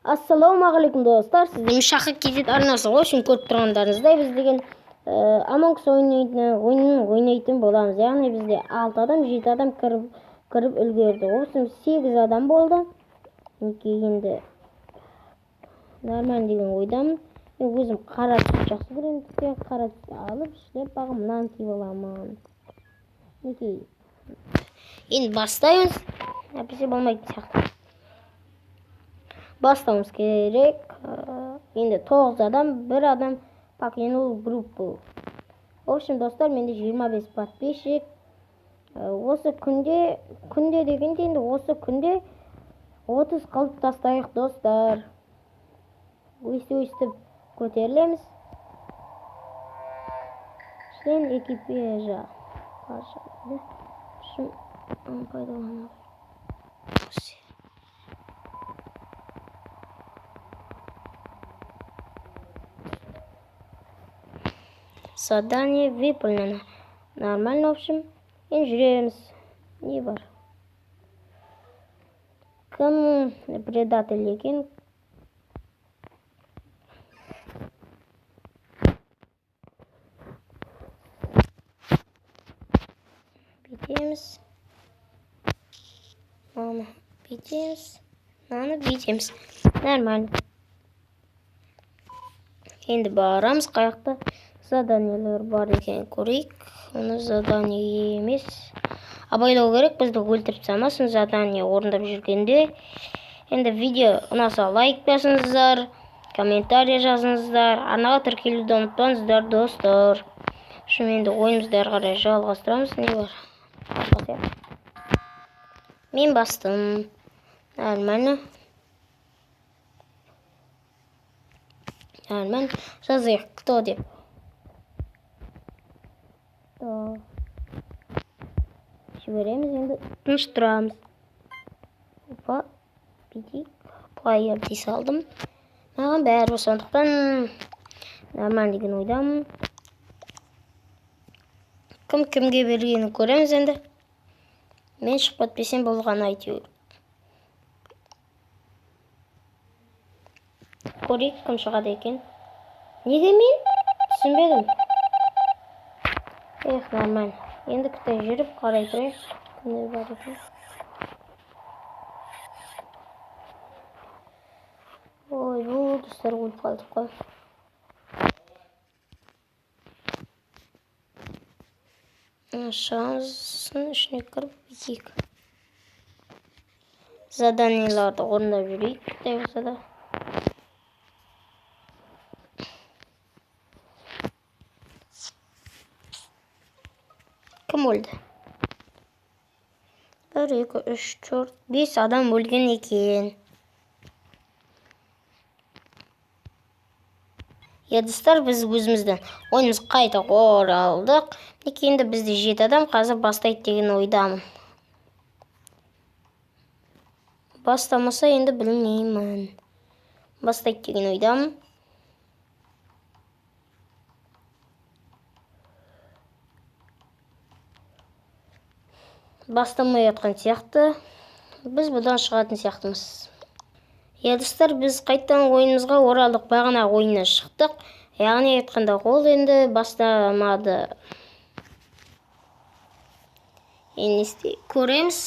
Ассалаумағалейкум достар, сіздің шақық кезет арнасы ғой, үшін көріп тұрғандарыңыздай біз деген Among Us ойынын ойнайтын боламыз. Яғни бізде 6 адам, 7 адам кіріп үлгерді. Осым 8 адам болды. Енді нормально деген ойдамын. Мен өзім қара түс жақсы көремін. Қара түсті алып, шляпаға мынаны киіп аламын. Енді бастаймыз. Әпесе болмайтын сияқты. Бастауымыз керек. Енді 9 адам, 1 адам покинул группу. В общем, достар, менде 25 подписчик. Осы күнде дегенде енді осы күнде 30 қылып тастайық, достар. Өйстіп көтерілеміз. Член экипажа. Пайдаланамыз. Задание выполнено. Нормально, в общем. Инжиремс. Не бар. Кім предатель екен? Битеміз. Наны битеміз. Нормально. Енді барамыз қаяқта. Заданиелер бар екен көрейік. Оны задание емес. Абайлау керек, бізді өлтіріп салмасын задание орындап жүргенде. Енді видео ұнаса лайк басыңыздар, комментарий жазыңыздар, арнаға тіркелуді ұмытпаңыздар, достар. Şimdi енді ойымызды әрі қарай жалғастырамыз. Не бар? Мен бастым. Нормально. Нормально. Жазайық, кто деп. Жібереміз, енді тыныш тұрамыз. Опа, битейік. Плайер дей салдым. Маған бәрі сондықтан нормально деген ойдамын. Кім кімге бергенін көреміз енді. Мен шығып кетпесем болғаны әйтеуір. Көрейік кім шығады екен. Неге мен? Түсінбедім. Нормально. Енді күтіп жүріп қарай тұрайық. Кімдер бар екен? Ой, бұл достар өліп қалдық қой. Шансын ішіне кіріп бітейік. Заданиеларды орындап жүрейік. Күтіп болса да. Кім өлді? 1, 2, 3, 4, 5 адам өлген екен. Достар, біз өзіміздің ойымыз қайта оралдық. Енді бізде 7 адам қазір бастайды деген ойдамын. Бастамаса енді білмеймін. Бастайды деген ойдамын. Бастамай атқан сияқты. Біз бұдан шығатын сияқтымыз. Достар, біз қайттан ойынымызға оралдық. Бағана ойыннан шықтық. Яғни айтқанда ол енді бастамады. Енді көреміз.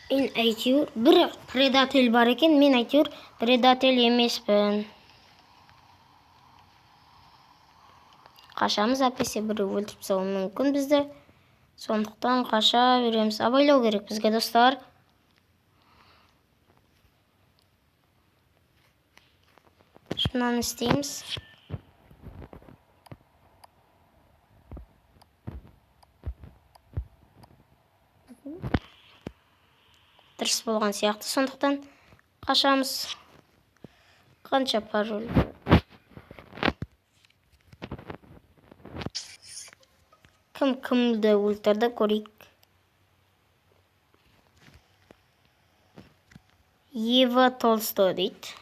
Мен әйтеуір бір предатель бар екен. Мен әйтеуір предатель емеспін. Қашамыз, әпесе бірі өлтіріп салуы мүмкін бізді. Сондықтан қаша береміз. Абайлау керек бізге, достар. Шынаны істейміз. Дұрыс болған сияқты, сондықтан қашамыз. Қанша пароль? Кім-кімді өлтірді көрейік. Ева Толстой дейді.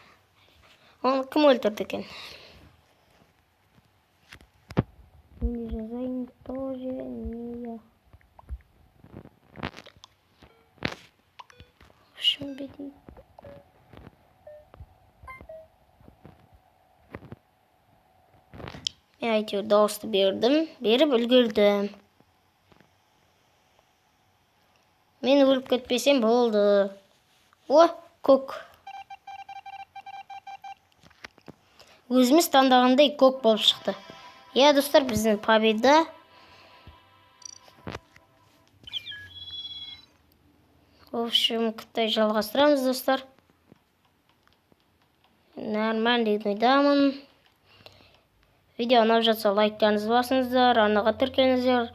Оны кім өлтірді екен? Енді жазайын тоже не я. Шын бедей. Мен әйтеуір дауысты беріп үлгердім. Мен өліп кетпесем болды. О, көк. Өзіміз таңдағандай көк болып шықты. Иә, достар, біздің победа. В общем, кіттай жалғастырамыз, достар. Нормально деген ойдамын. Видео ұнап жатса лайктарыңызды басыңыздар, арнаға тіркеліңіздер,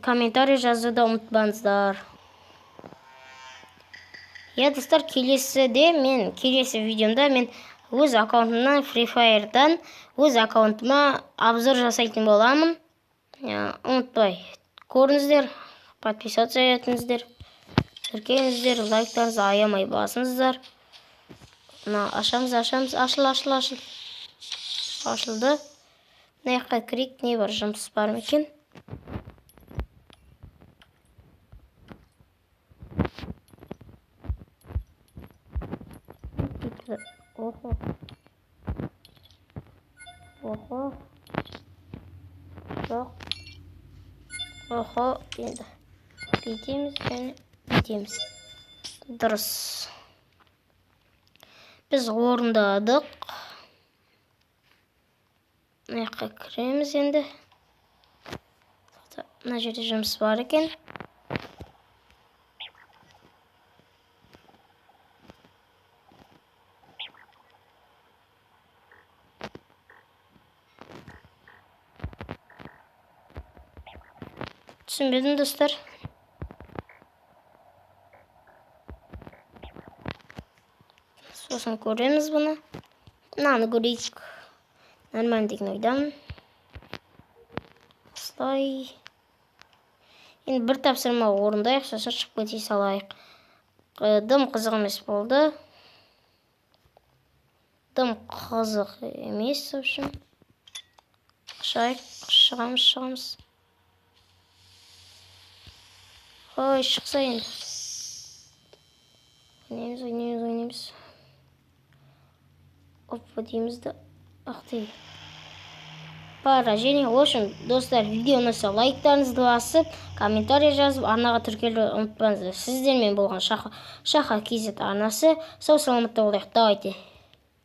комментарий жазуды ұмытпаңыздар. Иә, достар, келесі видеомда мен өз аккаунтымнан Free Fire'дан өз аккаунтыма обзор жасайтын боламын. Ұмытпай көріңіздер, подписаться етіңіздер, тіркеліңіздер, лайктарыңызды аямай басыңыздар. Ашамыз, ашылды. Мына жаққа кірейік, не бар, жұмыс бар ма екен? Жоқ, енді бүйтеміз. Дұрыс. Біз орындадық. Мына жаққа кіреміз енді. Мына жерде жұмыс бар екен. Түсінбедім, достар. Сосын көреміз бұны. Мынаны көрейік. Нормально деген ойдамын. Осылай. Енді бір тапсырма орындайық, сосын шығып кете салайық. Дым қызық емес болды. Дым қызық емес, в общем. Шығамыз. Ой, шықса енді. Ойнаймыз. Опа деймізді. Ақтей. Пара, және олшын, достар, видео ұнаса лайктарыңызды басып, комментарий жазып, арнаға тіркелуді ұмытпаңыздар. Сіздермен болған Шаха KZ арнасы. Сау саламатта болайық. Давайте.